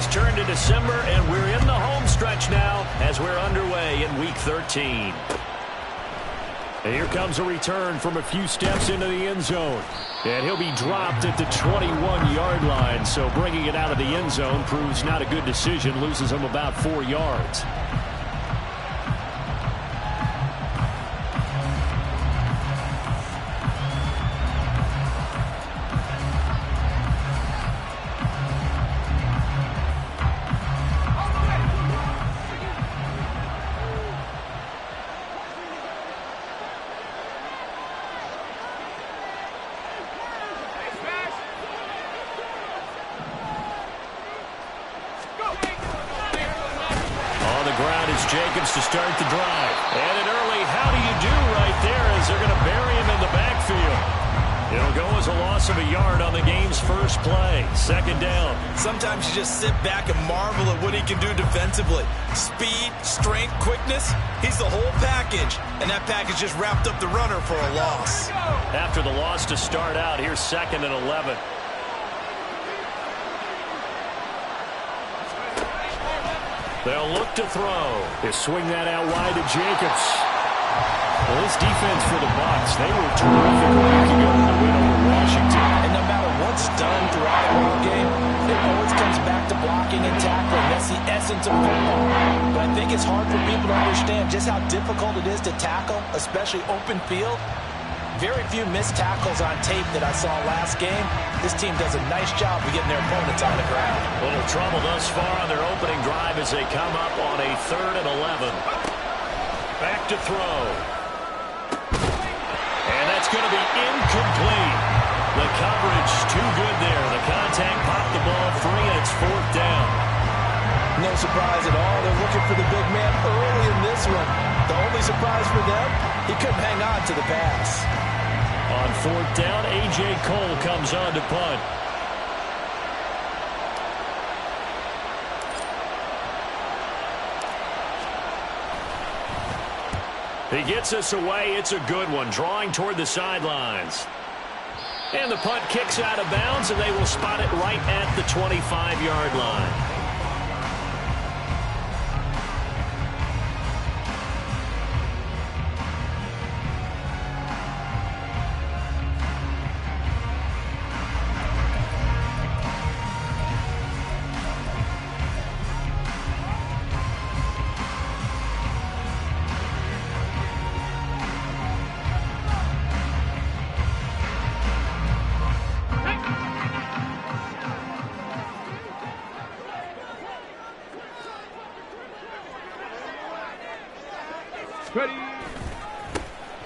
has turned to December, and we're in the home stretch now as we're underway in Week 13. And here comes a return from a few steps into the end zone. And he'll be dropped at the 21-yard line. So bringing it out of the end zone proves not a good decision. Loses him about 4 yards. Jacobs to start the drive. And an early how do you do right there as they're going to bury him in the backfield. It'll go as a loss of a yard on the game's first play. Second down. Sometimes you just sit back and marvel at what he can do defensively. Speed, strength, quickness. He's the whole package. And that package just wrapped up the runner for a loss. After the loss to start out, here's 2nd and 11. They'll look to throw. They swing that out wide to Jacobs. Well, this defense for the Bucs, they were terrific a week ago in the win over Washington. And no matter what's done throughout the ball game, it always comes back to blocking and tackling. That's the essence of football. But I think it's hard for people to understand just how difficult it is to tackle, especially open field. Very few missed tackles on tape that I saw last game. This team does a nice job of getting their opponents on the ground. Little trouble thus far on their opening drive as they come up on a 3rd and 11. Back to throw. And that's going to be incomplete. The coverage too good there. The contact popped the ball free, and it's 4th down. No surprise at all. They're looking for the big man early in this one. The only surprise for them, he couldn't hang on to the pass. On 4th down, A.J. Cole comes on to punt. He gets us away. It's a good one, drawing toward the sidelines. And the punt kicks out of bounds, and they will spot it right at the 25-yard line.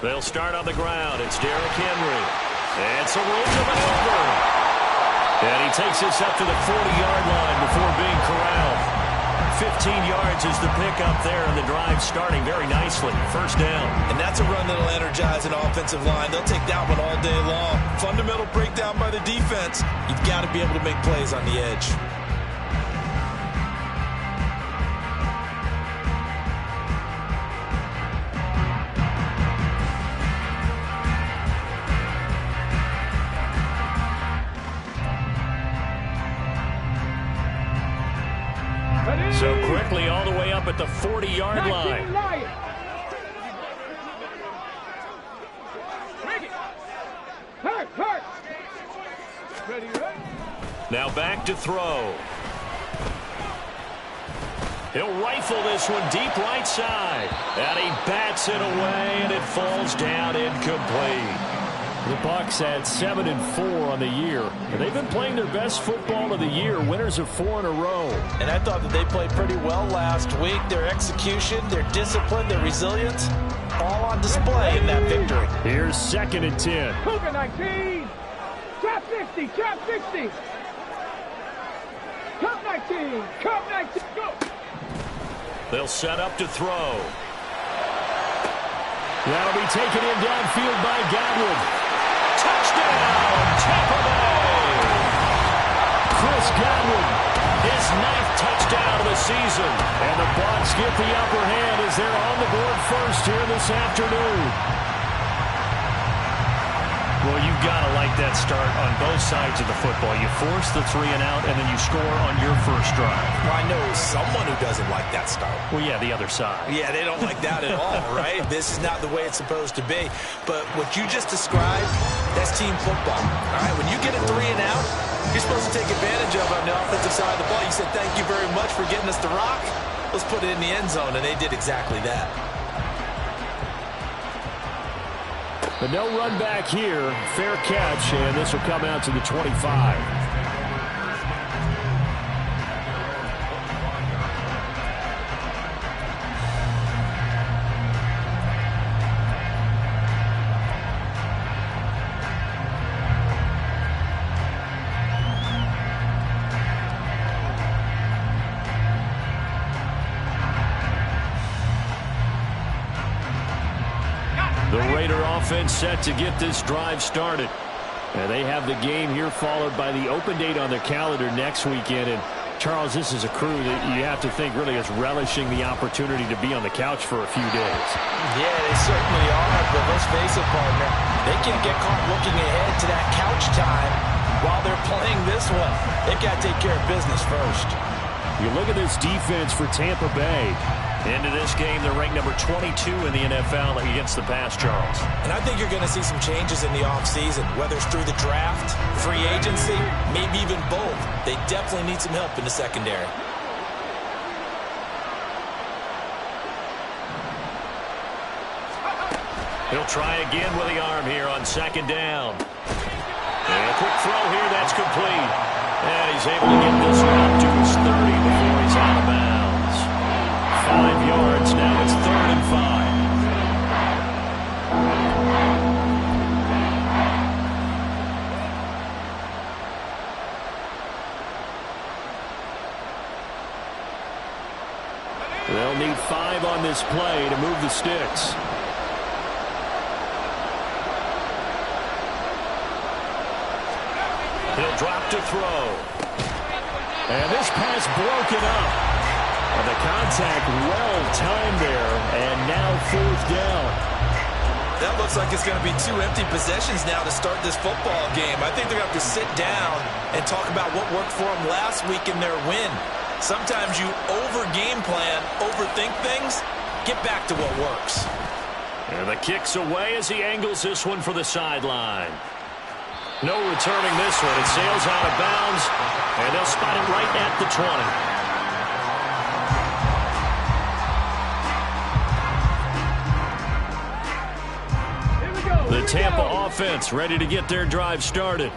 They'll start on the ground. It's Derrick Henry. And some room to maneuver. And he takes this up to the 40-yard line before being corralled. 15 yards is the pickup there, and the drive starting very nicely. 1st down. And that's a run that'll energize an offensive line. They'll take that one all day long. Fundamental breakdown by the defense. You've got to be able to make plays on the edge. So quickly all the way up at the 40-yard line. Now back to throw. He'll rifle this one deep right side. And he bats it away, and it falls down incomplete. The Bucs had 7-4 on the year. And they've been playing their best football of the year, winners of 4 in a row. And I thought that they played pretty well last week. Their execution, their discipline, their resilience, all on display in that victory. Here's 2nd and 10. Cougar 19. Top 60, top 60. Top 19, top 19, go. They'll set up to throw. That'll be taken in downfield by Godwin. Touchdown, Tampa Bay! Chris Godwin, his 9th touchdown of the season. And the Bucs get the upper hand as they're on the board first here this afternoon. Well, you've got to like that start on both sides of the football. You force the 3 and out, and then you score on your first drive. Well, I know someone who doesn't like that start. Well, yeah, the other side. Yeah, they don't like that at all, right? This is not the way it's supposed to be. But what you just described, that's team football. All right, when you get a 3 and out, you're supposed to take advantage of it on the offensive side of the ball. You said, thank you very much for getting us the rock. Let's put it in the end zone, and they did exactly that. But no run back here. Fair catch, and this will come out to the 25. The Raider offense set to get this drive started. And they have the game here followed by the open date on their calendar next weekend. And Charles, this is a crew that you have to think really is relishing the opportunity to be on the couch for a few days. Yeah, they certainly are, but let's face it, partner. They can't get caught looking ahead to that couch time while they're playing this one. They've got to take care of business first. You look at this defense for Tampa Bay. Into this game, they're ranked number 22 in the NFL against the pass, Charles. And I think you're going to see some changes in the offseason, whether it's through the draft, free agency, maybe even both. They definitely need some help in the secondary. He'll try again with the arm here on second down. And a quick throw here, that's complete. And he's able to get this one up to his 30 before he's out of bounds. 5 yards, now it's 3rd and 5. They'll need 5 on this play to move the sticks. He'll drop to throw. And this pass broken up. And the contact well-timed there, and now 4th down. That looks like it's going to be 2 empty possessions now to start this football game. I think they're going to have to sit down and talk about what worked for them last week in their win. Sometimes you over-game plan, overthink things, get back to what works. And the kick's away as he angles this one for the sideline. No returning this one. It sails out of bounds, and they'll spot it right at the 20. The Tampa offense ready to get their drive started.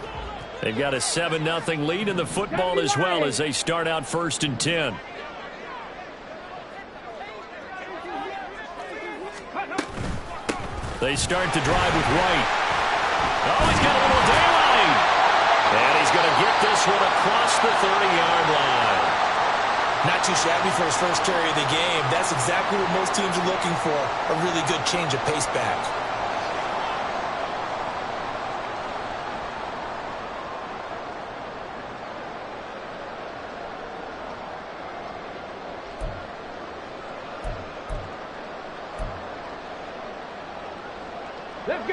They've got a 7-0 lead in the football as well as they start out 1st and 10. They start the drive with White. Oh, he's got a little daylight. And he's going to get this one across the 30-yard line. Not too shabby for his first carry of the game. That's exactly what most teams are looking for, a really good change of pace back.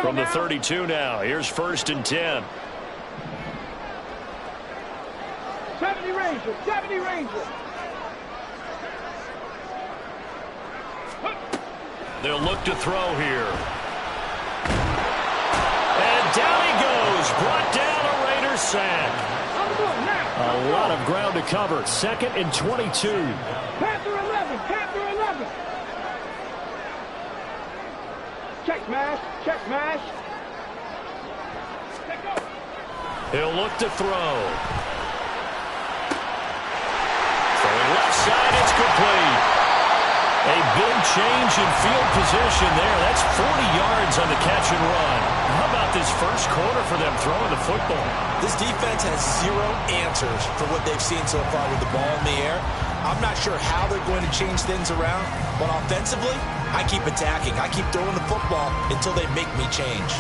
From the 32 now, here's 1st and 10. 70 Rangers, 70 Rangers. They'll look to throw here. And down he goes, brought down a Raiders sack. A lot of ground to cover, 2nd and 22. Panther 11, Panther 11. Check mash, check mash. He'll look to throw. Throwing left side, it's complete. A big change in field position there. That's 40 yards on the catch and run. How about this first quarter for them throwing the football? This defense has 0 answers for what they've seen so far with the ball in the air. I'm not sure how they're going to change things around, but offensively, I keep attacking. I keep throwing the football until they make me change.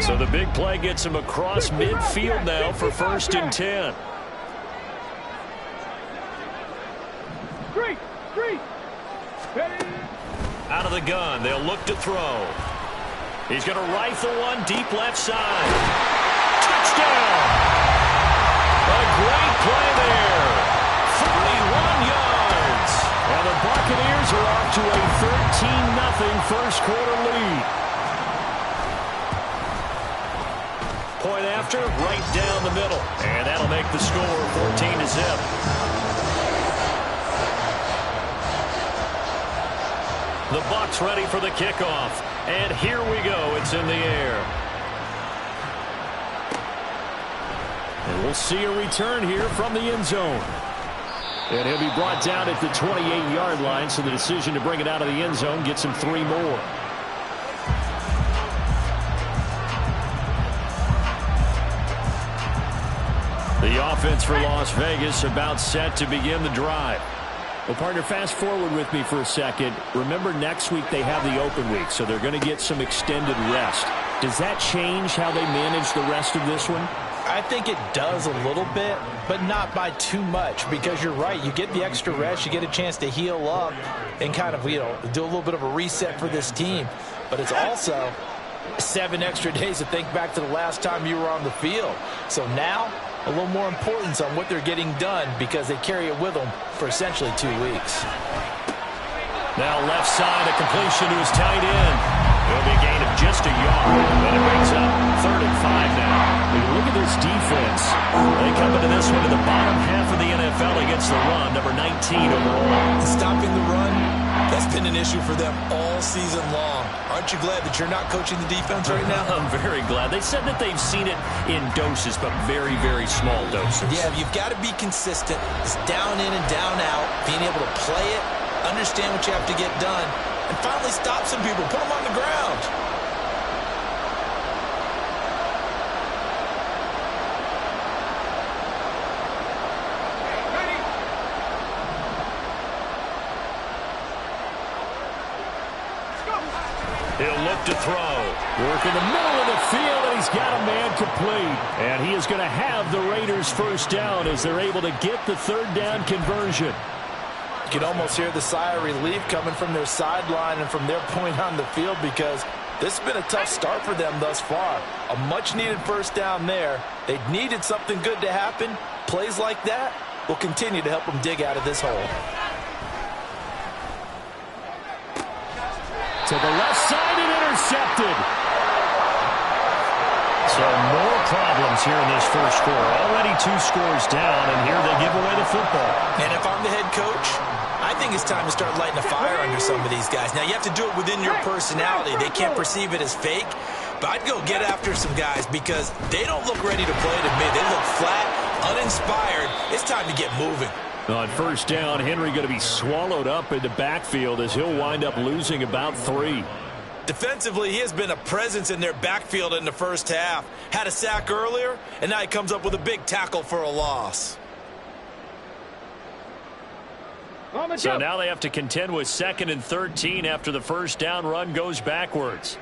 So the big play gets him across midfield now for 1st and 10. 3. Ready. Out of the gun, they'll look to throw. He's going to rifle one deep left side. Touchdown! A great play there. 41 yards. And the Buccaneers are off to a 13-0 first quarter lead. Point after, right down the middle. And that'll make the score 14-0. The Bucs ready for the kickoff. And here we go. It's in the air. And we'll see a return here from the end zone. And he'll be brought down at the 28-yard line, so the decision to bring it out of the end zone gets him 3 more. The offense for Las Vegas about set to begin the drive. Well, partner, fast forward with me for a second. Remember, next week they have the open week, so they're going to get some extended rest. Does that change how they manage the rest of this one? I think it does a little bit, but not by too much, because you're right. You get the extra rest, you get a chance to heal up and kind of, do a little bit of a reset for this team. But it's also 7 extra days to think back to the last time you were on the field. So now, a little more importance on what they're getting done, because they carry it with them for essentially 2 weeks. Now left side, a completion to his tight end. It'll be a gain of just a yard, and it brings up 3rd and 5 now. When you look at this defense, they come into this one in the bottom half of the NFL against the run, number 19 overall. Stopping the run, that's been an issue for them all season long. Aren't you glad that you're not coaching the defense right now? I'm very glad. They said that they've seen it in doses, but very, very small doses. Yeah, you've got to be consistent. It's down in and down out, being able to play it, understand what you have to get done, and finally stop some people, put them on the ground. He'll look to throw. Work in the middle of the field, and he's got a man complete. And he is going to have the Raiders first down as they're able to get the 3rd down conversion. You can almost hear the sigh of relief coming from their sideline and from their point on the field, because this has been a tough start for them thus far. A much-needed first down there. They needed something good to happen. Plays like that will continue to help them dig out of this hole. To the left side and intercepted. So more problems here in this first quarter. Already 2 scores down, and here they give away the football. And if I'm the head coach, I think it's time to start lighting a fire under some of these guys. Now, you have to do it within your personality. They can't perceive it as fake, but I'd go get after some guys, because they don't look ready to play to me. They look flat, uninspired. It's time to get moving. On first down, Henry going to be swallowed up in the backfield as he'll wind up losing about 3. Defensively, he has been a presence in their backfield in the first half. Had a sack earlier, and now he comes up with a big tackle for a loss. So now they have to contend with 2nd and 13 after the first down run goes backwards.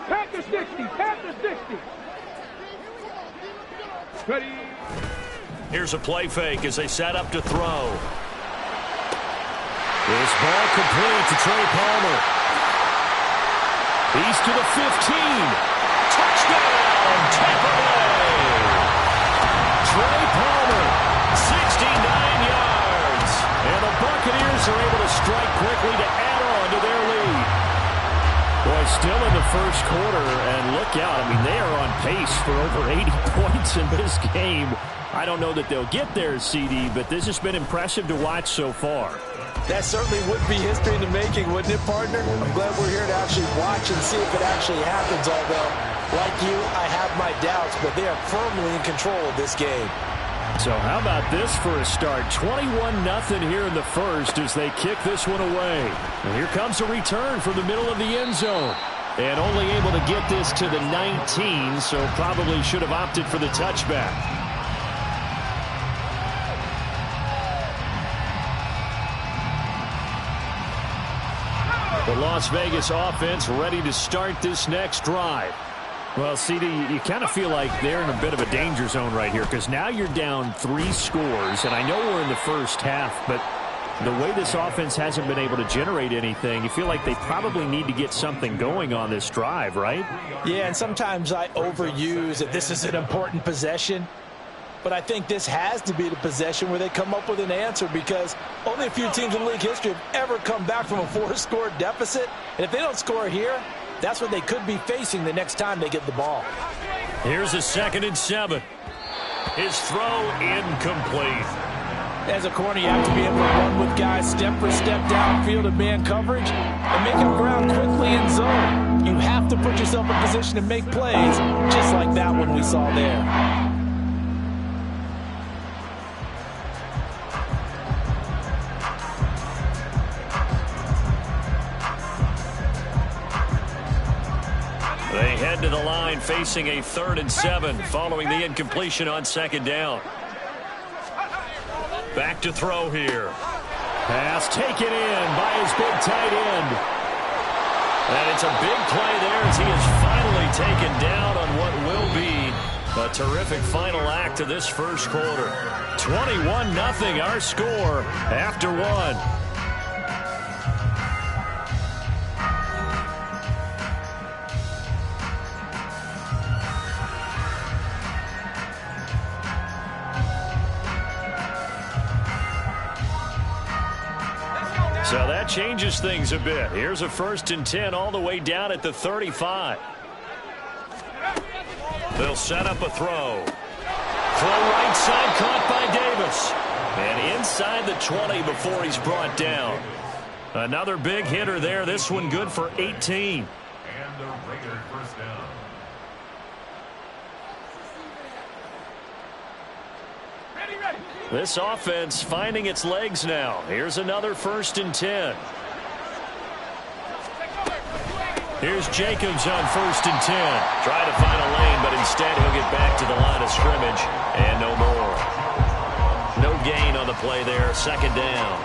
Pack the 60, pack the 60. Ready. Here's a play fake as they set up to throw. This ball complete to Trey Palmer. He's to the 15. Touchdown, Tampa Bay. Trey Palmer, 69 yards. And the Buccaneers are able to strike quickly to add on to their lead. Boy, still in the first quarter, and look out. I mean, they are on pace for over 80 points in this game. I don't know that they'll get there, CD, but this has been impressive to watch so far. That certainly would be history in the making, wouldn't it, partner? I'm glad we're here to actually watch and see if it actually happens, although, like you, I have my doubts, but they are firmly in control of this game. So how about this for a start? 21-0 here in the first as they kick this one away. And here comes a return from the middle of the end zone. And only able to get this to the 19, so probably should have opted for the touchback. The Las Vegas offense ready to start this next drive. Well, CD, you kind of feel like they're in a bit of a danger zone right here because now you're down 3 scores, and I know we're in the first half, but the way this offense hasn't been able to generate anything, you feel like they probably need to get something going on this drive, right? Yeah, and sometimes I overuse that this is an important possession, but I think this has to be the possession where they come up with an answer because only a few teams in league history have ever come back from a 4-score deficit, and if they don't score here, that's what they could be facing the next time they get the ball. Here's a 2nd and 7. His throw incomplete. As a corner, you have to be able to run with guys step for step downfield in man coverage and make up ground quickly in zone. You have to put yourself in position to make plays, just like that one we saw there. They head to the line facing a 3rd and 7 following the incompletion on 2nd down. Back to throw here. Pass taken in by his big tight end. And it's a big play there as he is finally taken down on what will be a terrific final act of this first quarter. 21-0 our score after 1. So that changes things a bit. Here's a 1st and 10 all the way down at the 35. They'll set up a throw. Throw right side caught by Davis. And inside the 20 before he's brought down. Another big hitter there. This one good for 18. And the Raiders first down. This offense finding its legs now. Here's another 1st and 10. Here's Jacobs on 1st and 10. Try to find a lane, but instead he'll get back to the line of scrimmage. And no more. No gain on the play there. 2nd down.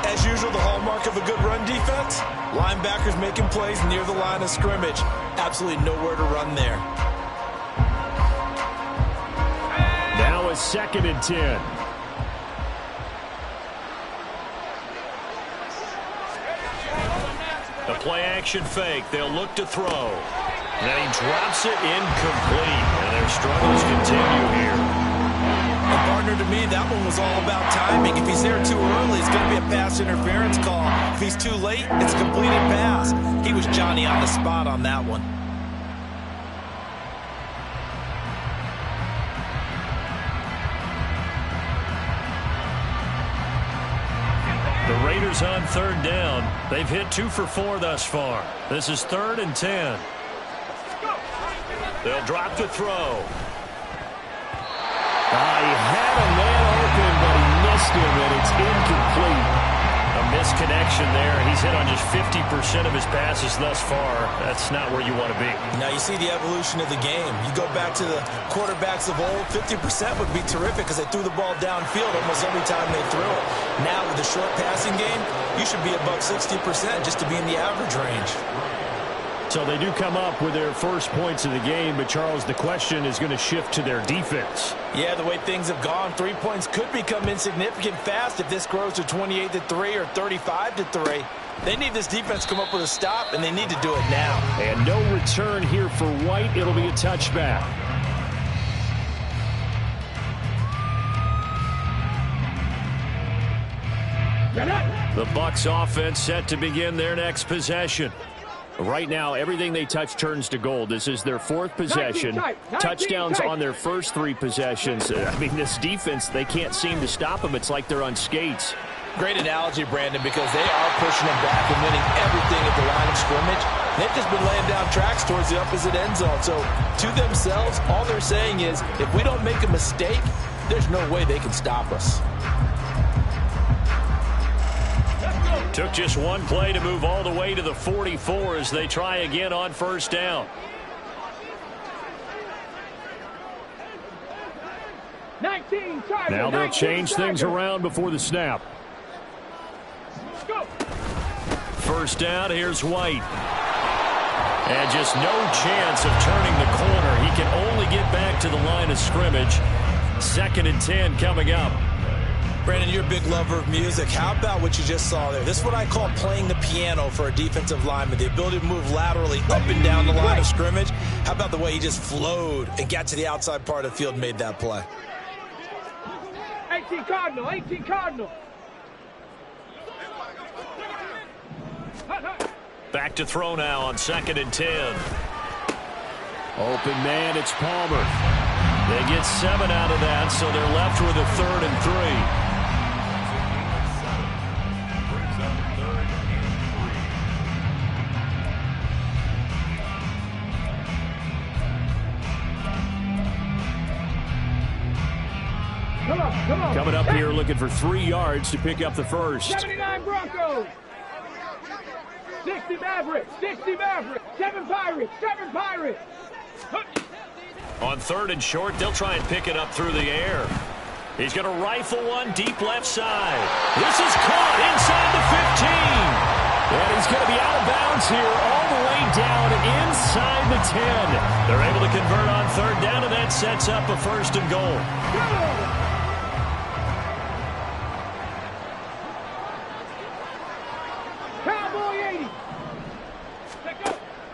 As usual, the hallmark of a good run defense, linebackers making plays near the line of scrimmage. Absolutely nowhere to run there. Now a 2nd and 10. The play action fake. They'll look to throw. Then he drops it incomplete. And their struggles continue here. And partner, to me, that one was all about timing. If he's there too early, it's going to be a pass interference call. If he's too late, it's a completed pass. He was Johnny on the spot on that one. The Raiders on 3rd down. They've hit 2 for 4 thus far. This is 3rd and 10. They'll drop to throw. He had a man open, but he missed him, and it's incomplete. A misconnection there. He's hit on just 50% of his passes thus far. That's not where you want to be. Now you see the evolution of the game. You go back to the quarterbacks of old, 50% would be terrific because they threw the ball downfield almost every time they threw it. Now with the short passing game, you should be above 60% just to be in the average range. So they do come up with their first points of the game, but Charles, the question is going to shift to their defense. Yeah, the way things have gone, 3 points could become insignificant fast if this grows to 28-3 or 35-3. They need this defense to come up with a stop, and they need to do it now. And no return here for White. It'll be a touchback. The Bucs offense set to begin their next possession. Right now, everything they touch turns to gold. This is their 4th possession. Touchdowns on their first 3 possessions. I mean, this defense, they can't seem to stop them. It's like they're on skates. Great analogy, Brandon, because they are pushing them back and winning everything at the line of scrimmage. They've just been laying down tracks towards the opposite end zone. So, to themselves, all they're saying is, if we don't make a mistake, there's no way they can stop us. Took just one play to move all the way to the 44 as they try again on 1st down. Now they'll change things around before the snap. 1st down, here's White. And just no chance of turning the corner. He can only get back to the line of scrimmage. 2nd and 10 coming up. Brandon, you're a big lover of music. How about what you just saw there? This is what I call playing the piano for a defensive lineman. The ability to move laterally up and down the line of scrimmage. How about the way he just flowed and got to the outside part of the field and made that play? 18 Cardinal, 18 Cardinal. Back to throw now on 2nd and 10. Open man, it's Palmer. They get 7 out of that, so they're left with a 3rd and 3. Come on. Coming up here looking for 3 yards to pick up the first. 79 Broncos. 60 Mavericks. 60 Mavericks. 7 Pirates. 7 Pirates. On 3rd and short, they'll try and pick it up through the air. He's going to rifle one deep left side. This is caught inside the 15. And he's going to be out of bounds here all the way down inside the 10. They're able to convert on 3rd down, and that sets up a 1st and goal. Cowboy 80.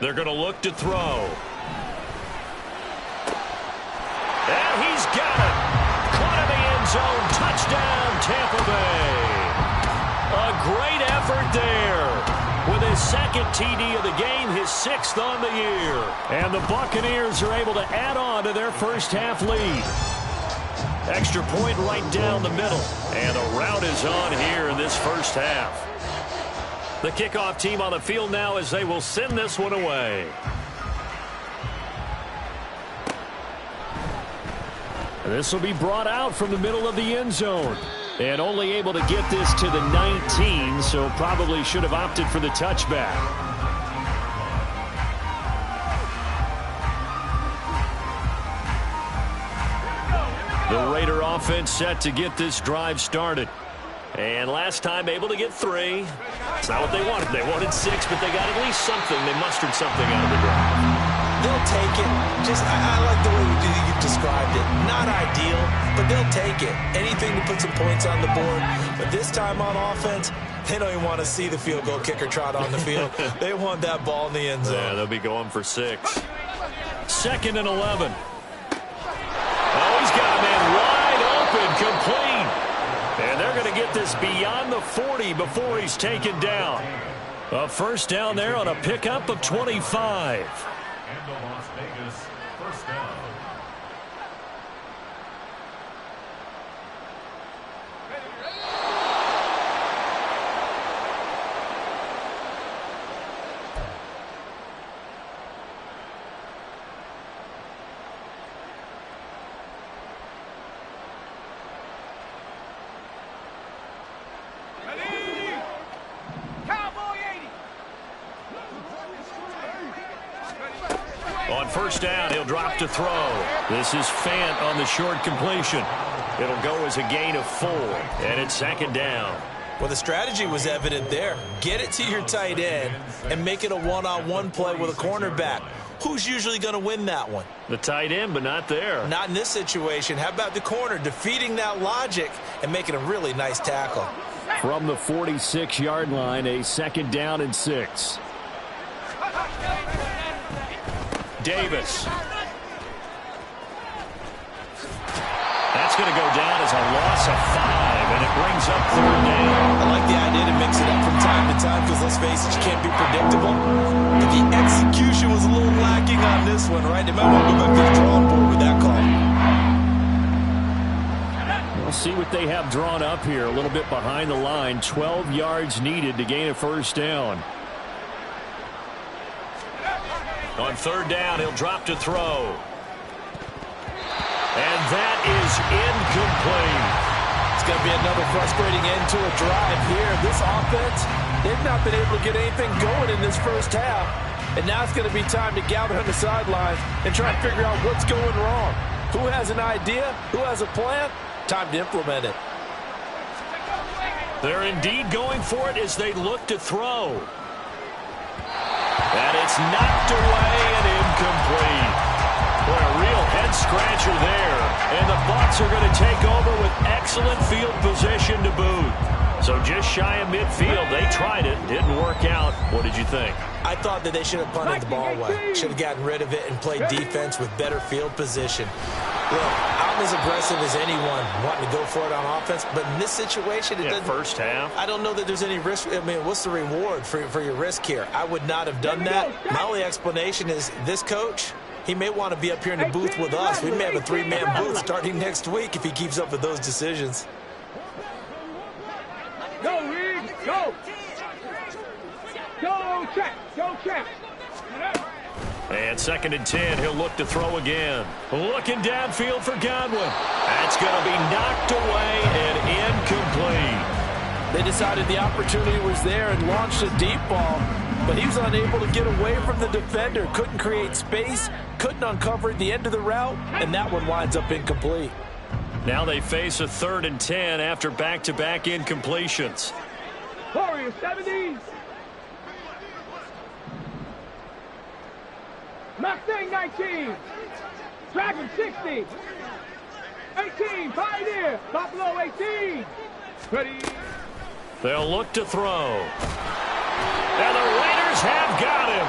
They're going to look to throw. And he's got it. Caught in the end zone. Touchdown, Tampa Bay. A great effort there. With his 2nd TD of the game, his 6th on the year. And the Buccaneers are able to add on to their first half lead. Extra point right down the middle. And the route is on here in this first half. The kickoff team on the field now as they will send this one away. This will be brought out from the middle of the end zone. And only able to get this to the 19, so probably should have opted for the touchback. The Raider offense set to get this drive started. And last time able to get 3. It's not what they wanted. They wanted 6, but they got at least something. They mustered something out of the drive. They'll take it. I like the way you've described it. Not ideal, but they'll take it. Anything to put some points on the board. But this time on offense, they don't even want to see the field goal kicker trot on the field. They want that ball in the end zone. Yeah, they'll be going for 6. 2nd and 11. Oh, he's got a man wide open, complete. And they're going to get this beyond the 40 before he's taken down. A 1st down there on a pickup of 25. And the Las Vegas 1st down. On 1st down, he'll drop to throw. This is Fant on the short completion. It'll go as a gain of 4, and it's 2nd down. Well, the strategy was evident there. Get it to your tight end and make it a one-on-one play with a cornerback. Who's usually going to win that one? The tight end, but not there. Not in this situation. How about the corner defeating that logic and making a really nice tackle? From the 46-yard line, a 2nd down and 6. Davis. That's going to go down as a loss of 5, and it brings up 3rd down. I like the idea to mix it up from time to time because, let's face it, you can't be predictable. But the execution was a little lacking on this one, right? They might want to go back to the drawing board with that call. We'll see what they have drawn up here. A little bit behind the line. 12 yards needed to gain a 1st down. On 3rd down, he'll drop to throw. And that is incomplete. It's going to be another frustrating end to a drive here. This offense, they've not been able to get anything going in this first half. And now it's going to be time to gather on the sidelines and try and figure out what's going wrong. Who has an idea? Who has a plan? Time to implement it. They're indeed going for it as they look to throw. And it's knocked away and incomplete. Boy, a real head-scratcher there. And the Bucs are going to take over with excellent field position to boot. So just shy of midfield. They tried it. Didn't work out. What did you think? I thought that they should have punted the ball away. Should have gotten rid of it and played defense with better field position. Look, I'm as aggressive as anyone wanting to go for it on offense, but in this situation, it doesn't. First half. I don't know that there's any risk. I mean, what's the reward for your risk here? I would not have done that. My only explanation is this coach, he may want to be up here in the booth with us. We may have a three-man booth starting next week if he keeps up with those decisions. Go, Reed, go. Go, check. Go, check. And 2nd and 10, he'll look to throw again. Looking downfield for Godwin. That's going to be knocked away and incomplete. They decided the opportunity was there and launched a deep ball, but he was unable to get away from the defender. Couldn't create space, couldn't uncover the end of the route, and that one winds up incomplete. Now they face a 3rd and 10 after back-to-back incompletions. Warriors 70. Mustang 19. Dragon 60. 18. Pioneer. Buffalo 18. Ready. They'll look to throw. And the Raiders have got him.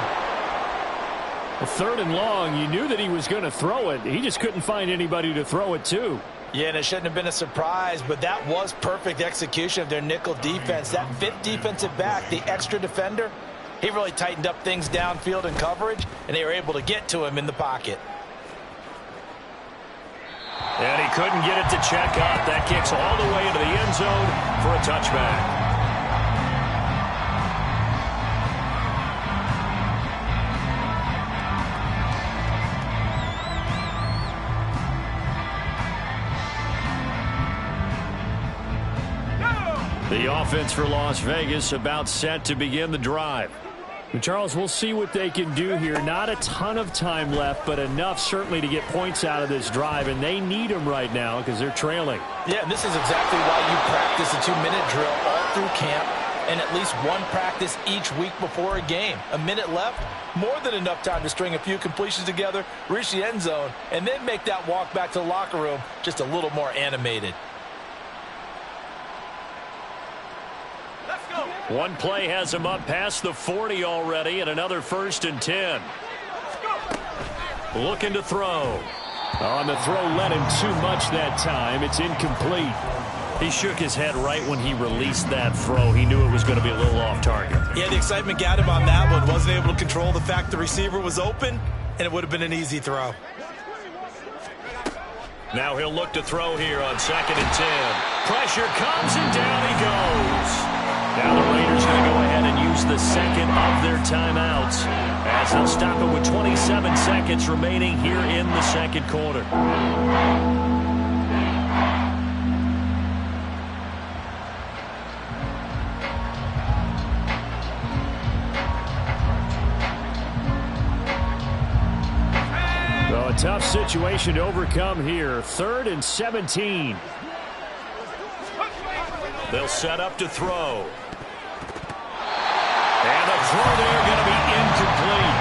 A 3rd and long. You knew that he was going to throw it. He just couldn't find anybody to throw it to. Yeah, and it shouldn't have been a surprise, but that was perfect execution of their nickel defense. That 5th defensive back, the extra defender, he really tightened up things downfield in coverage, and they were able to get to him in the pocket. And he couldn't get it to check up. That kicks all the way into the end zone for a touchback. The offense for Las Vegas about set to begin the drive. And Charles, we'll see what they can do here. Not a ton of time left, but enough certainly to get points out of this drive, and they need them right now because they're trailing. Yeah, and this is exactly why you practice a 2-minute drill all through camp and at least one practice each week before a game. A minute left, more than enough time to string a few completions together, reach the end zone, and then make that walk back to the locker room just a little more animated. One play has him up past the 40 already, and another 1st and 10. Looking to throw. On the throw, led him too much that time. It's incomplete. He shook his head right when he released that throw. He knew it was going to be a little off target. Yeah, the excitement got him on that one. Wasn't able to control the fact the receiver was open, and it would have been an easy throw. Now he'll look to throw here on 2nd and 10. Pressure comes, and down he goes. Now the Raiders going to go ahead and use the second of their timeouts as they'll stop it with 27 seconds remaining here in the second quarter. So a tough situation to overcome here. 3rd and 17. They'll set up to throw. And the throw there going to be incomplete.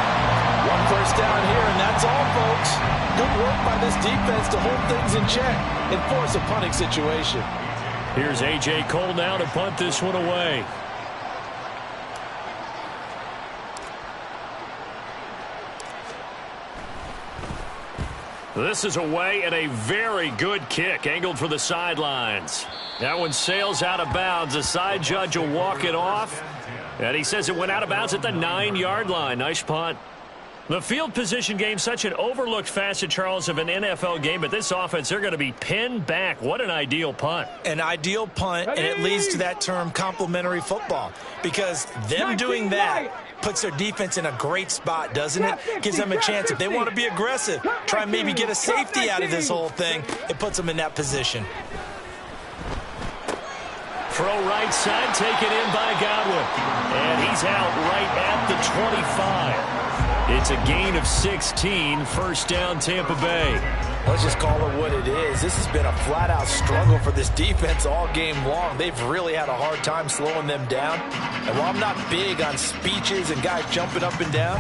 1 first down here, and that's all, folks. Good work by this defense to hold things in check and force a punting situation. Here's A.J. Cole now to punt this one away. This is away, and a very good kick angled for the sidelines. That one sails out of bounds. The side judge will walk it off. And he says it went out of bounds at the 9-yard line. Nice punt. The field position game, such an overlooked facet, Charles, of an NFL game. But this offense, they're going to be pinned back. What an ideal punt. An ideal punt, and it leads to that term complementary football. Because them doing that puts their defense in a great spot, doesn't it? Gives them a chance. If they want to be aggressive, try and maybe get a safety out of this whole thing, it puts them in that position. Throw right side, taken in by Godwin. And he's out right at the 25. It's a gain of 16, 1st down Tampa Bay. Let's just call it what it is. This has been a flat-out struggle for this defense all game long. They've really had a hard time slowing them down. And while I'm not big on speeches and guys jumping up and down,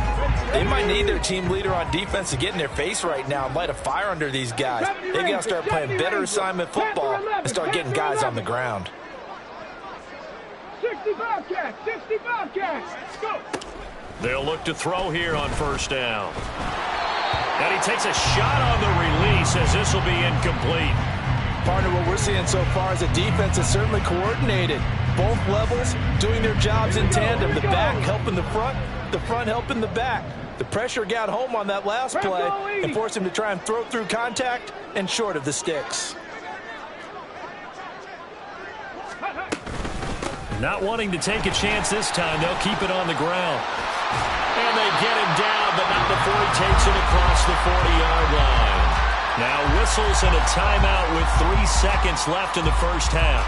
they might need their team leader on defense to get in their face right now and light a fire under these guys. They've got to start playing better assignment football and start getting guys on the ground. 65 cats, 65 cats. Go. They'll look to throw here on first down. And he takes a shot on the release as this will be incomplete. Partner, what we're seeing so far is the defense is certainly coordinated. Both levels doing their jobs in tandem. The back helping the front helping the back. The pressure got home on that last play and forced him to try and throw through contact and short of the sticks. Not wanting to take a chance this time, they'll keep it on the ground. And they get him down, but not before he takes it across the 40-yard line. Now whistles and a timeout with 3 seconds left in the first half.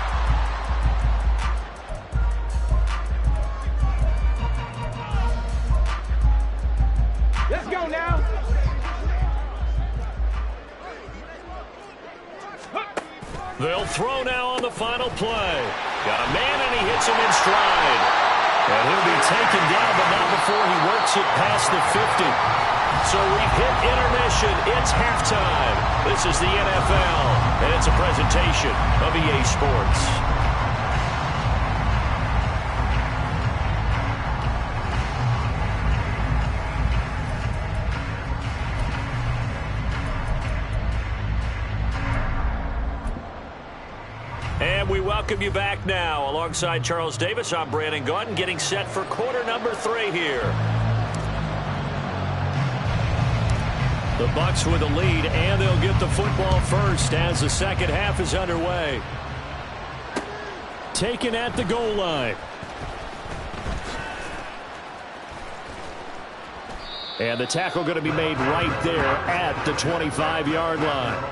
Let's go now. They'll throw now on the final play. Got a man and he hits him in stride. And he'll be taken down, but not before he works it past the 50. So we've hit intermission. It's halftime. This is the NFL, and it's a presentation of EA Sports. And we welcome you back now. Alongside Charles Davis, I'm Brandon Gaudin, getting set for quarter number 3 here. The Bucs with a lead, and they'll get the football first as the second half is underway. Taken at the goal line. And the tackle going to be made right there at the 25-yard line.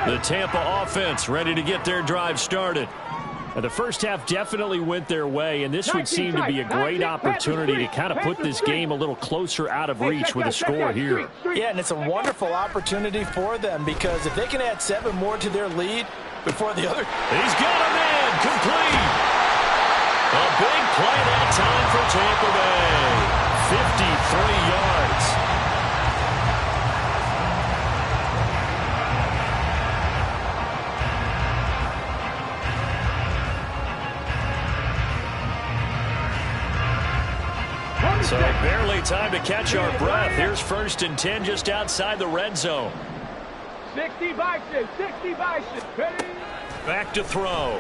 The Tampa offense ready to get their drive started. And the first half definitely went their way, and this would seem to be a great opportunity to kind of put this game a little closer out of reach with a score here. Yeah, and it's a wonderful opportunity for them because if they can add 7 more to their lead before the other... He's got a man, complete. A big play that time for Tampa Bay. 53 yards. So barely time to catch our breath. Here's 1st and 10 just outside the red zone. 60 Bison, 60 Bison. Ready? Back to throw.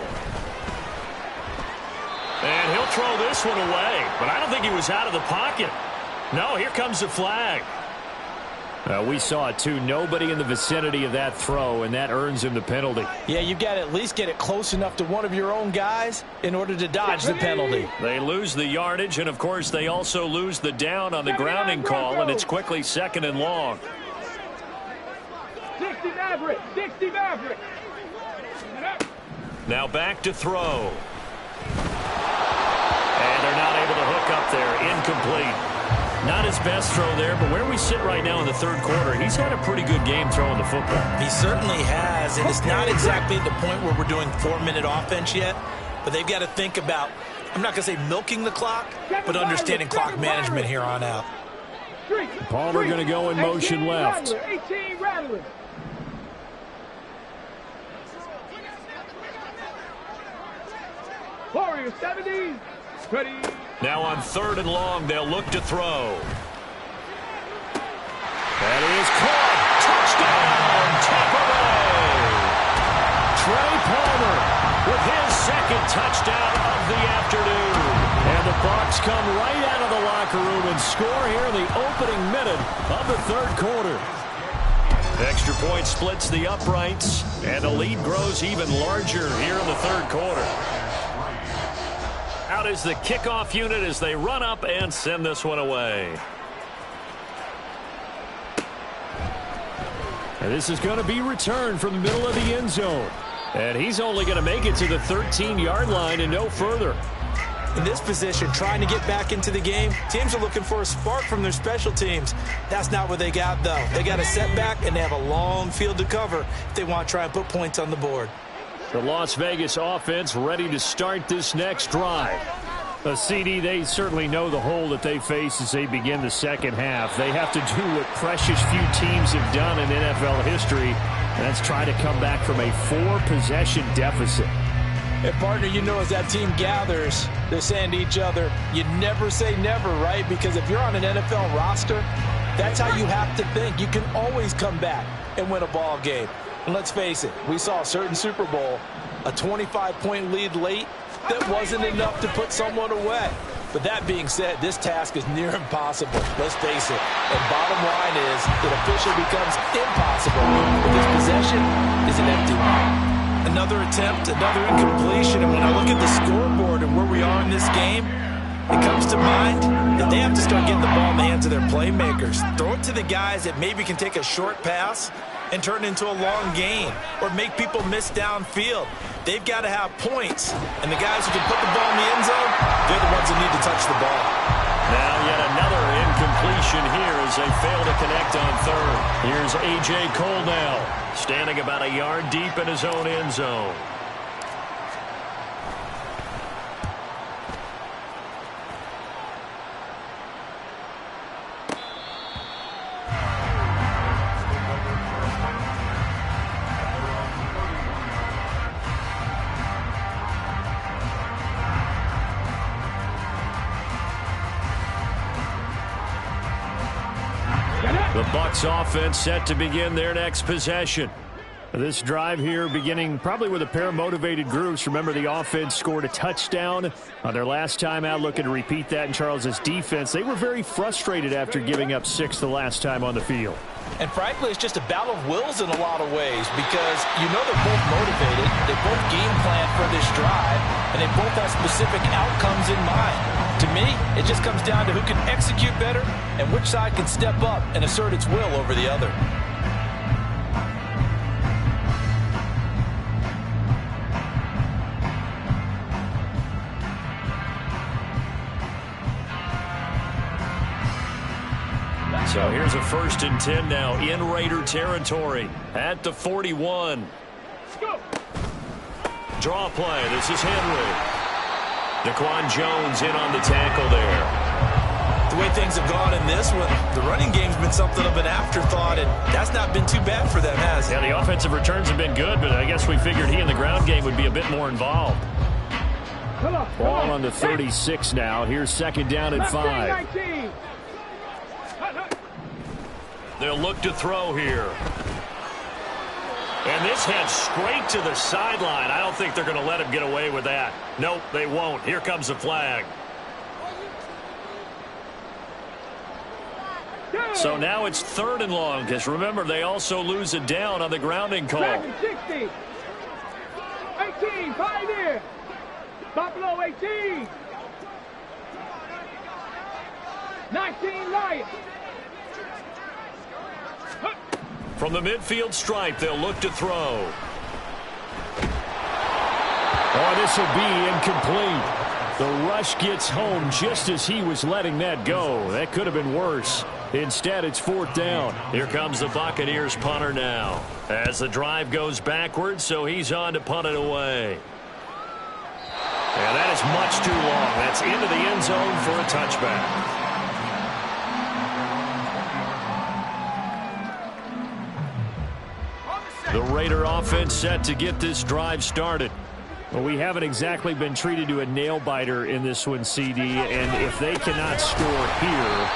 And he'll throw this one away. But I don't think he was out of the pocket. No, here comes the flag. We saw it too. Nobody in the vicinity of that throw, and that earns him the penalty. Yeah, you've got to at least get it close enough to one of your own guys in order to dodge the penalty. They lose the yardage, and, of course, they also lose the down on the grounding call, and it's quickly 2nd and long. 60 Maverick, 60 Maverick. Now back to throw. And they're not able to hook up there. Incomplete. Not his best throw there, but where we sit right now in the 3rd quarter, he's had a pretty good game throwing the football. He certainly has, and it's not exactly at the point where we're doing 4-minute offense yet, but they've got to think about, I'm not going to say milking the clock, but understanding clock management here on out. Palmer going to go in motion left. 18 Rattler. Warrior 70. Ready. Now on 3rd and long, they'll look to throw. That is caught. Touchdown, Tampa Bay. Trey Palmer with his 2nd touchdown of the afternoon. And the Bucs come right out of the locker room and score here in the opening minute of the 3rd quarter. Extra point splits the uprights, and the lead grows even larger here in the 3rd quarter. Out is the kickoff unit as they run up and send this one away. And this is going to be returned from the middle of the end zone. And he's only going to make it to the 13-yard line and no further. In this position, trying to get back into the game, teams are looking for a spark from their special teams. That's not what they got, though. They got a setback, and they have a long field to cover if they want to try and put points on the board. The Las Vegas offense ready to start this next drive. CD, they certainly know the hole that they face as they begin the second half. They have to do what precious few teams have done in NFL history. That's try to come back from a 4-possession deficit. And, partner, you know as that team gathers, they're saying to each other, you never say never, right? Because if you're on an NFL roster, that's how you have to think. You can always come back and win a ball game. And let's face it, we saw a certain Super Bowl, a 25-point lead late, that wasn't enough to put someone away. But that being said, this task is near impossible. Let's face it. And bottom line is, it officially becomes impossible. But this possession is an empty one. Another attempt, another incompletion. And when I look at the scoreboard and where we are in this game, it comes to mind that they have to start getting the ball in the hands of their playmakers. Throw it to the guys that maybe can take a short pass and turn it into a long gain or make people miss downfield. They've got to have points. And the guys who can put the ball in the end zone, they're the ones that need to touch the ball. Now yet another incompletion here as they fail to connect on third. Here's A.J. Cole now, standing about a yard deep in his own end zone. The Bucs offense set to begin their next possession. This drive here beginning probably with a pair of motivated groups. Remember, the offense scored a touchdown on their last time out, looking to repeat that in Charles's defense. They were very frustrated after giving up 6 the last time on the field. And frankly, it's just a battle of wills in a lot of ways because you know they're both motivated. They both game plan for this drive, and they both have specific outcomes in mind. To me, it just comes down to who can execute better and which side can step up and assert its will over the other. So here's a 1st and 10 now in Raider territory at the 41. Draw play. This is Henry. Daquan Jones in on the tackle there. The way things have gone in this one, the running game's been something of an afterthought, and that's not been too bad for them, has it? Yeah, the offensive returns have been good, but I guess we figured he in the ground game would be a bit more involved. Ball on the 36 now. Here's 2nd down and 5. They'll look to throw here. And this heads straight to the sideline. I don't think they're going to let him get away with that. Nope, they won't. Here comes the flag. So now it's 3rd and long, because remember, they also lose a down on the grounding call. 60. 18, 5 here. Buffalo 18. 19 Lions. From the midfield stripe, they'll look to throw. Oh, this will be incomplete. The rush gets home just as he was letting that go. That could have been worse. Instead, it's 4th down. Here comes the Buccaneers punter now. As the drive goes backwards, so he's on to punt it away. And that is much too long. That's into the end zone for a touchback. The Raider offense set to get this drive started. Well, we haven't exactly been treated to a nail-biter in this one, CD, and if they cannot score here,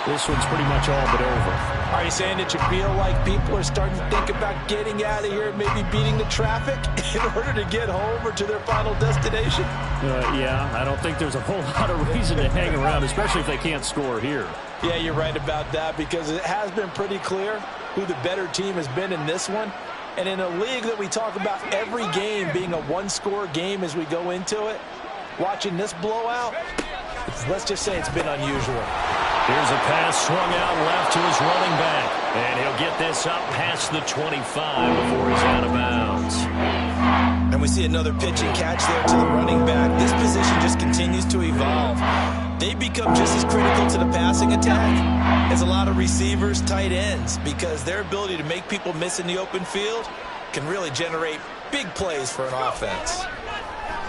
this one's pretty much all but over. Are you saying that you feel like people are starting to think about getting out of here and maybe beating the traffic in order to get home or to their final destination? Yeah, I don't think there's a whole lot of reason to hang around, especially if they can't score here. Yeah, you're right about that because it has been pretty clear who the better team has been in this one. And in a league that we talk about every game being a one-score game as we go into it, watching this blowout, let's just say it's been unusual. Here's a pass swung out left to his running back. And he'll get this up past the 25 before he's out of bounds. And we see another pitch and catch there to the running back. This position just continues to evolve. They become just as critical to the passing attack as a lot of receivers, tight ends, because their ability to make people miss in the open field can really generate big plays for an offense.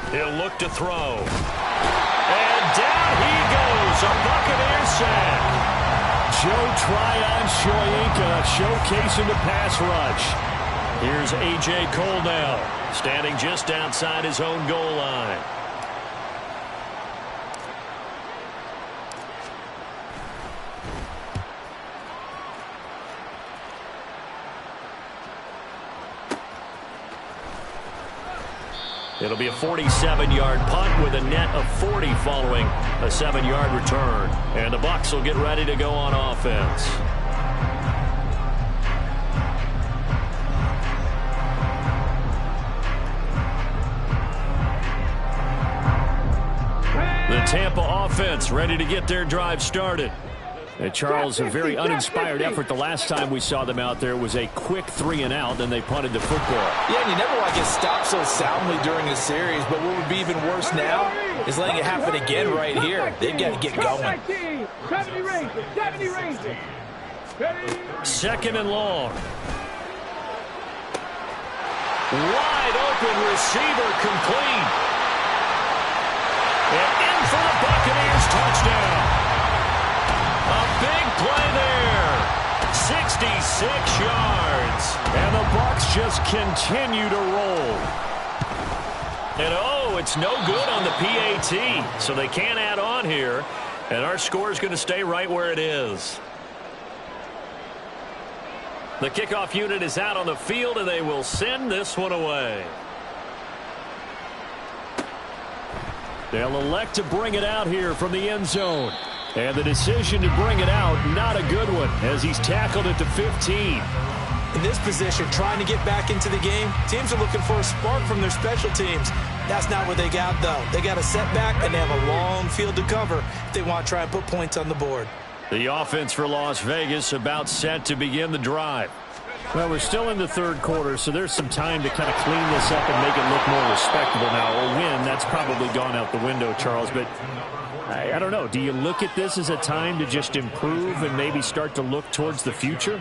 He'll look to throw. And down he goes, a Buccaneer sack. Joe Tryon-Shoyinka showcasing the pass rush. Here's A.J. Cole now, standing just outside his own goal line. It'll be a 47-yard punt with a net of 40 following a 7-yard return. And the Bucs will get ready to go on offense. The Tampa offense ready to get their drive started. And Charles, a very uninspired effort the last time we saw them out there was a quick 3-and-out, and they punted the football. Yeah, and you never want to get stopped so soundly during a series, but what would be even worse now is letting it happen again right here. They've got to get going. 70 range. 2nd and long. Wide open receiver complete. And in for the Buccaneers touchdown. A big play there. 66 yards. And the Bucs just continue to roll. And it's no good on the PAT. So they can't add on here. And our score is going to stay right where it is. The kickoff unit is out on the field, and they will send this one away. They'll elect to bring it out here from the end zone. And the decision to bring it out, not a good one, as he's tackled at the 15. In this position, trying to get back into the game, teams are looking for a spark from their special teams. That's not what they got, though. They got a setback, and they have a long field to cover if they want to try and put points on the board. The offense for Las Vegas about set to begin the drive. Well, we're still in the third quarter, so there's some time to kind of clean this up and make it look more respectable now. A win, that's probably gone out the window, Charles, but I don't know. Do you look at this as a time to just improve and maybe start to look towards the future?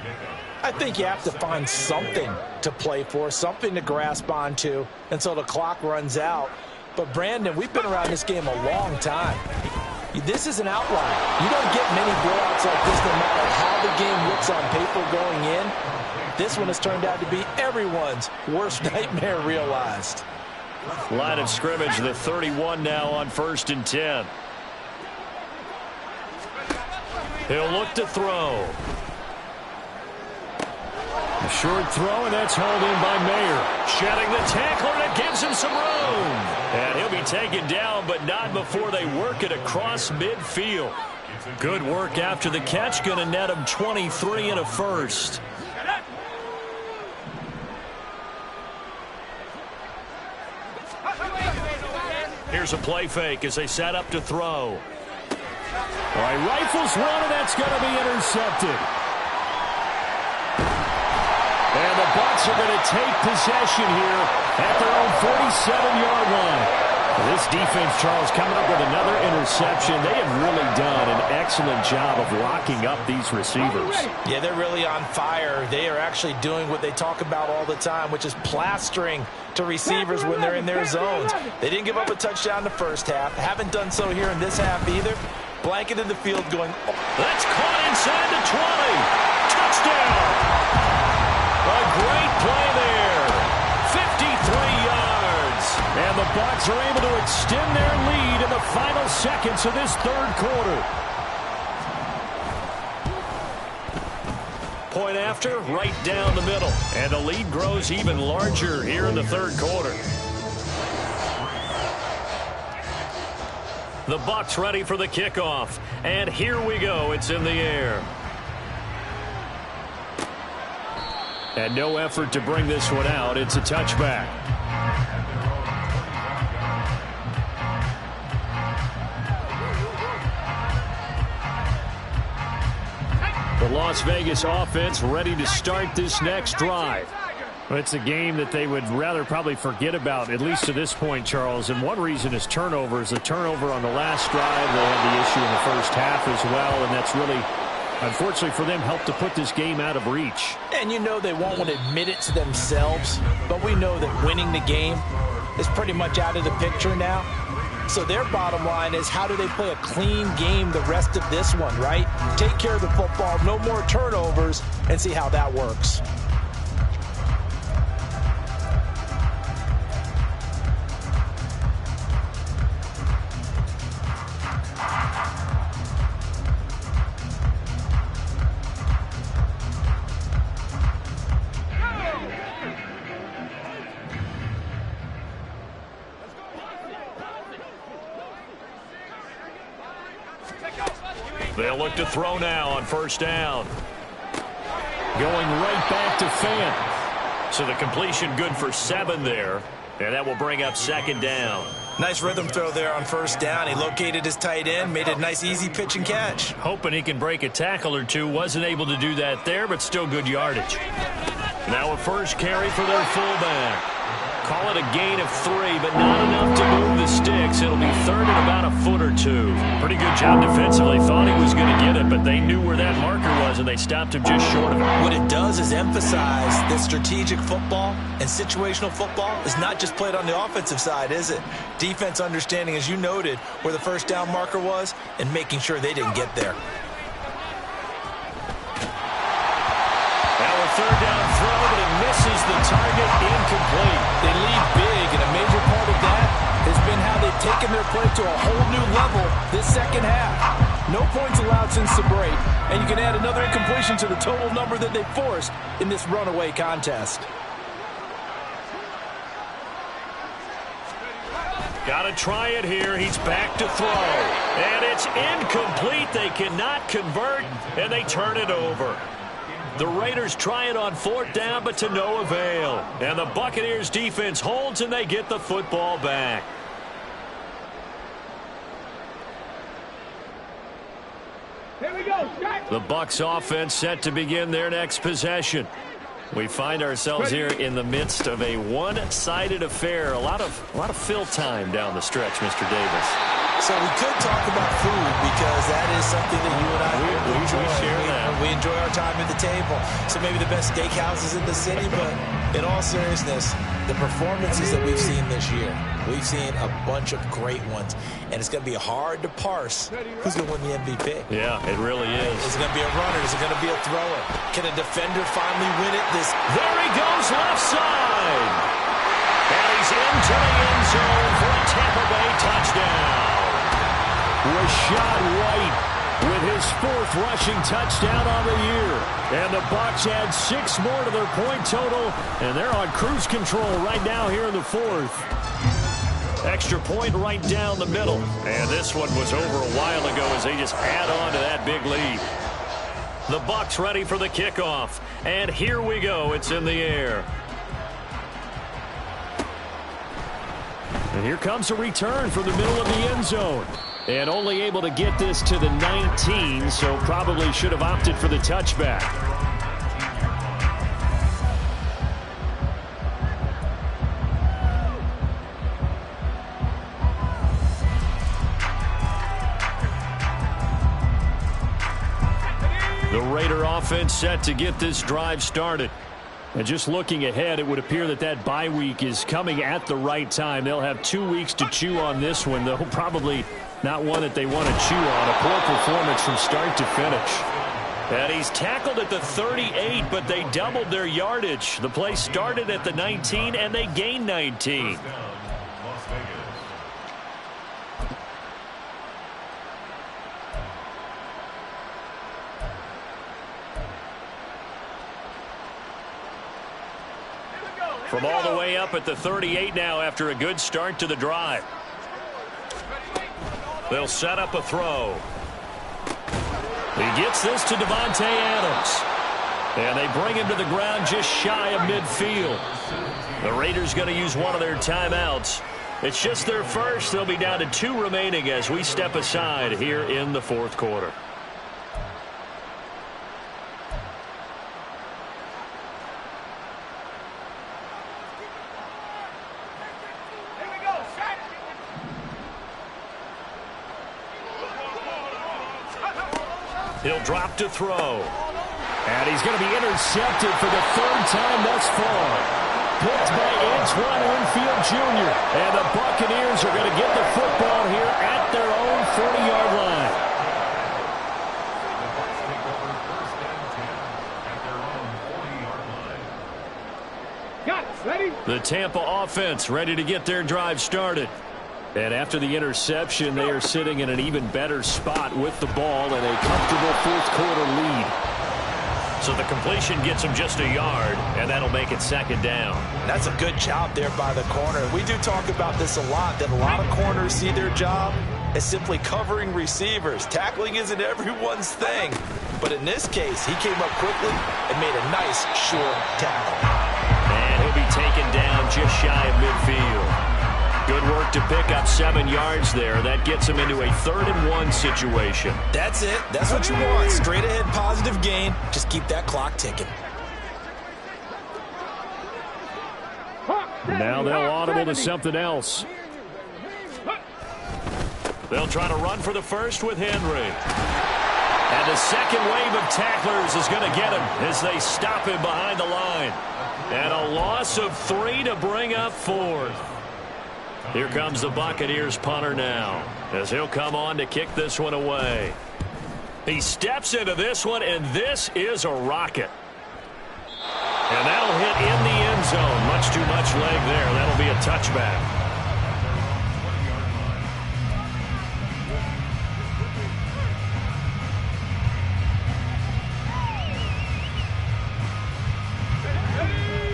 I think you have to find something to play for, something to grasp onto until the clock runs out. But, Brandon, we've been around this game a long time. This is an outlier. You don't get many blowouts like this no matter how the game looks on paper going in. This one has turned out to be everyone's worst nightmare realized. Line of scrimmage, the 31 now on 1st and 10. He'll look to throw. A short throw, and that's hauled in by Mayer. Shedding the tackler, and it gives him some room. And he'll be taken down, but not before they work it across midfield. Good work after the catch. Going to net him 23 and a first. Here's a play fake as they set up to throw. All right, rifles one, and that's going to be intercepted. And the Bucs are going to take possession here at their own 47-yard line. This defense, Charles, coming up with another interception. They have really done an excellent job of locking up these receivers. Yeah, they're really on fire. They are actually doing what they talk about all the time, which is plastering to receivers when they're in their zones. They didn't give up a touchdown in the first half. Haven't done so here in this half either. Blanket in the field going. That's caught inside the 20. Touchdown. A great play there. 53 yards. And the Bucs are able to extend their lead in the final seconds of this third quarter. Point after, right down the middle. And the lead grows even larger here in the third quarter. The Bucs ready for the kickoff. And here we go. It's in the air. And no effort to bring this one out. It's a touchback. The Las Vegas offense ready to start this next drive. Well, it's a game that they would rather probably forget about, at least to this point, Charles. And one reason is turnovers. A turnover on the last drive. They had the issue in the first half as well, and that's really, unfortunately for them, helped to put this game out of reach. And you know they won't want to admit it to themselves, but we know that winning the game is pretty much out of the picture now. So their bottom line is, how do they play a clean game the rest of this one, right? Take care of the football, no more turnovers, and see how that works. They'll look to throw now on first down. Going right back to Fant. So the completion good for 7 there. And that will bring up second down. Nice rhythm throw there on first down. He located his tight end, made a nice easy pitch and catch. Hoping he can break a tackle or two. Wasn't able to do that there, but still good yardage. Now a first carry for their fullback. Call it a gain of 3, but not enough to move the sticks. It'll be third and about a foot or 2. Pretty good job defensively. Thought he was going to get it, but they knew where that marker was, and they stopped him just short of it. What it does is emphasize that strategic football and situational football is not just played on the offensive side, is it? Defense understanding, as you noted, where the first down marker was and making sure they didn't get there. Third down throw, but it misses the target, incomplete. They lead big, and a major part of that has been how they've taken their play to a whole new level this second half. No points allowed since the break, and you can add another incompletion to the total number that they forced in this runaway contest. Got to try it here. He's back to throw. And it's incomplete. They cannot convert, and they turn it over. The Raiders try it on fourth down, but to no avail. And the Buccaneers defense holds, and they get the football back. Here we go. The Bucs offense set to begin their next possession. We find ourselves here in the midst of a one-sided affair. A lot of fill time down the stretch, Mr. Davis. So we could talk about food, because that is something that you and I enjoy. We enjoy our time at the table. So maybe the best steakhouses in the city, but in all seriousness, the performances that we've seen this year, we've seen a bunch of great ones, and it's going to be hard to parse who's going to win the MVP. Yeah, it really is. Is it going to be a runner? Is it going to be a thrower? Can a defender finally win it? There he goes, left side. And he's into the end zone for a Tampa Bay touchdown. Rashad White with his 4th rushing touchdown on the year. And the Bucs add 6 more to their point total, and they're on cruise control right now here in the 4th. Extra point right down the middle. And this one was over a while ago as they just add on to that big lead. The Bucs ready for the kickoff. And here we go. It's in the air. And here comes a return from the middle of the end zone. And only able to get this to the 19, so probably should have opted for the touchback. The Raider offense set to get this drive started. And just looking ahead, it would appear that that bye week is coming at the right time. They'll have 2 weeks to chew on this one, though probably not one that they want to chew on. A poor performance from start to finish. And he's tackled at the 38, but they doubled their yardage. The play started at the 19, and they gained 19. From all the way up at the 38 now after a good start to the drive. They'll set up a throw. He gets this to Davante Adams. And they bring him to the ground just shy of midfield. The Raiders going to use one of their timeouts. It's just their first. They'll be down to 2 remaining as we step aside here in the 4th quarter. He'll drop to throw. And he's going to be intercepted for the third time thus far. Picked by Antoine Winfield Jr. And the Buccaneers are going to get the football here at their own 40-yard line. Ready? The Tampa offense ready to get their drive started. And after the interception, they are sitting in an even better spot with the ball and a comfortable fourth-quarter lead. So the completion gets him just a yard, and that'll make it second down. That's a good job there by the corner. We do talk about this a lot, that a lot of corners see their job as simply covering receivers. Tackling isn't everyone's thing. But in this case, he came up quickly and made a nice, short tackle. And he'll be taken down just shy of midfield. Good work to pick up 7 yards there. That gets him into a 3rd-and-1 situation. That's it. That's what you want. Straight ahead, positive gain. Just keep that clock ticking. Now they'll audible to something else. They'll try to run for the first with Henry. And the second wave of tacklers is going to get him as they stop him behind the line. And a loss of 3 to bring up 4th. Here comes the Buccaneers punter now as he'll come on to kick this one away. He steps into this one, and this is a rocket. And that'll hit in the end zone. Much too much leg there. That'll be a touchback.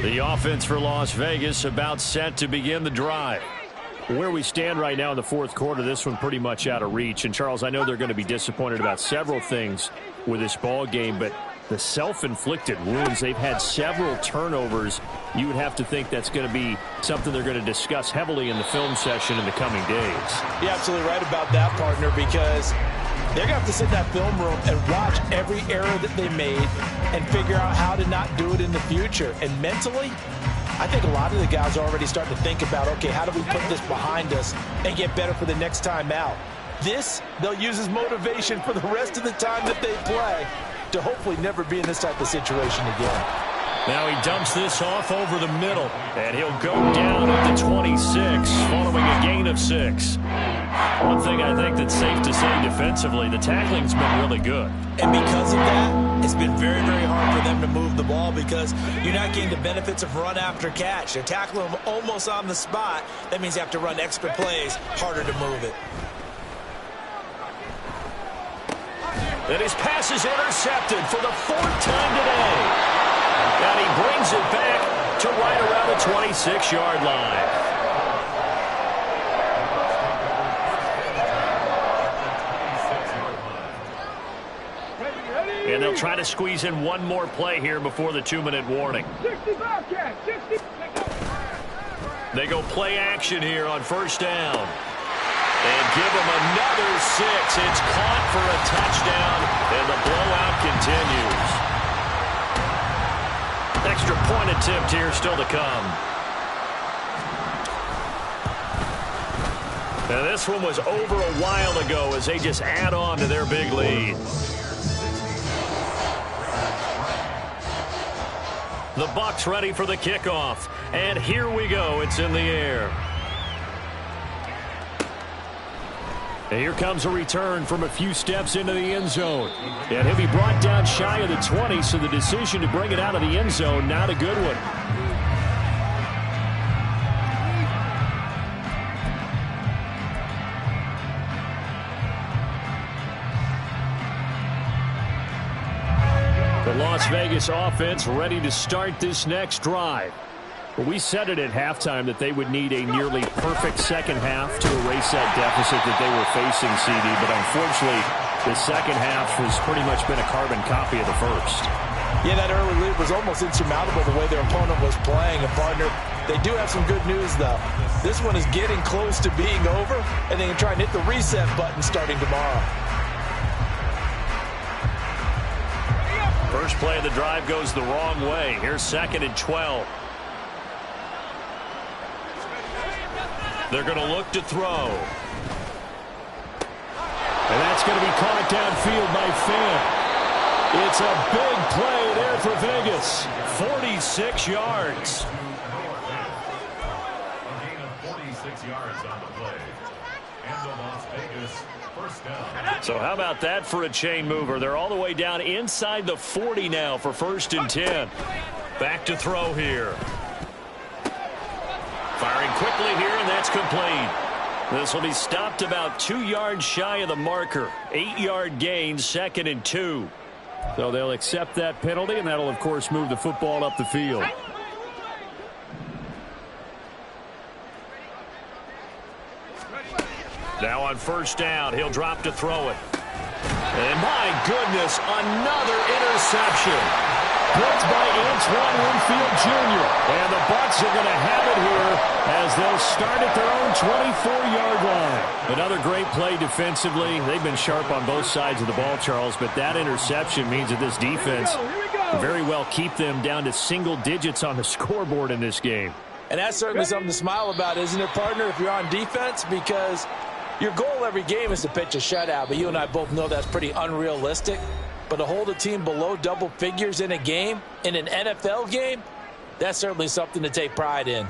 The offense for Las Vegas about set to begin the drive. Where we stand right now in the fourth quarter, this one pretty much out of reach. And, Charles, I know they're going to be disappointed about several things with this ball game, but the self-inflicted wounds, they've had several turnovers. You would have to think that's going to be something they're going to discuss heavily in the film session in the coming days. You're absolutely right about that, partner, because they're going to have to sit in that film room and watch every error that they made and figure out how to not do it in the future. And mentally, I think a lot of the guys are already starting to think about, okay, how do we put this behind us and get better for the next time out? This, they'll use as motivation for the rest of the time that they play to hopefully never be in this type of situation again. Now he dumps this off over the middle, and he'll go down at the 26, following a gain of 6. One thing I think that's safe to say defensively, the tackling's been really good. And because of that, it's been very, very hard for them to move the ball because you're not getting the benefits of run after catch. They're tackling them almost on the spot. That means you have to run extra plays, harder to move it. And his pass is intercepted for the 4th time today. And he brings it back to right around the 26-yard line. And they'll try to squeeze in one more play here before the 2-minute warning. 60 Bobcat, 60. They go play action here on first down. And give him another 6. It's caught for a touchdown, and the blowout continues. Extra point attempt here still to come. Now this one was over a while ago as they just add on to their big lead. The Bucs ready for the kickoff. And here we go. It's in the air. And here comes a return from a few steps into the end zone. And he'll be brought down shy of the 20, so the decision to bring it out of the end zone, not a good one. The Las Vegas offense ready to start this next drive. We said it at halftime that they would need a nearly perfect second half to erase that deficit that they were facing, CD. But unfortunately, the second half has pretty much been a carbon copy of the first. Yeah, that early lead was almost insurmountable the way their opponent was playing. And, partner, they do have some good news, though. This one is getting close to being over, and they can try and hit the reset button starting tomorrow. First play of the drive goes the wrong way. Here's 2nd and 12. They're going to look to throw. And that's going to be caught downfield by Fant. It's a big play there for Vegas. 46 yards. A gain of 46 yards on the play. And the Las Vegas first down. So how about that for a chain mover? They're all the way down inside the 40 now for 1st and 10. Back to throw here. Firing quickly here, and that's complete. This will be stopped about 2 yards shy of the marker. 8-yard gain, 2nd and 2. So they'll accept that penalty, and that'll, of course, move the football up the field. Now on 1st down, he'll drop to throw it. And my goodness, another interception. Picked by Antoine Winfield Jr. And the Bucs are going to have it here as they'll start at their own 24-yard line. Another great play defensively. They've been sharp on both sides of the ball, Charles, but that interception means that this defense will very well keep them down to single digits on the scoreboard in this game. And that's certainly something to smile about, isn't it, partner, if you're on defense? Because your goal every game is to pitch a shutout, but you and I both know that's pretty unrealistic. But to hold a team below double figures in a game, in an NFL game, that's certainly something to take pride in.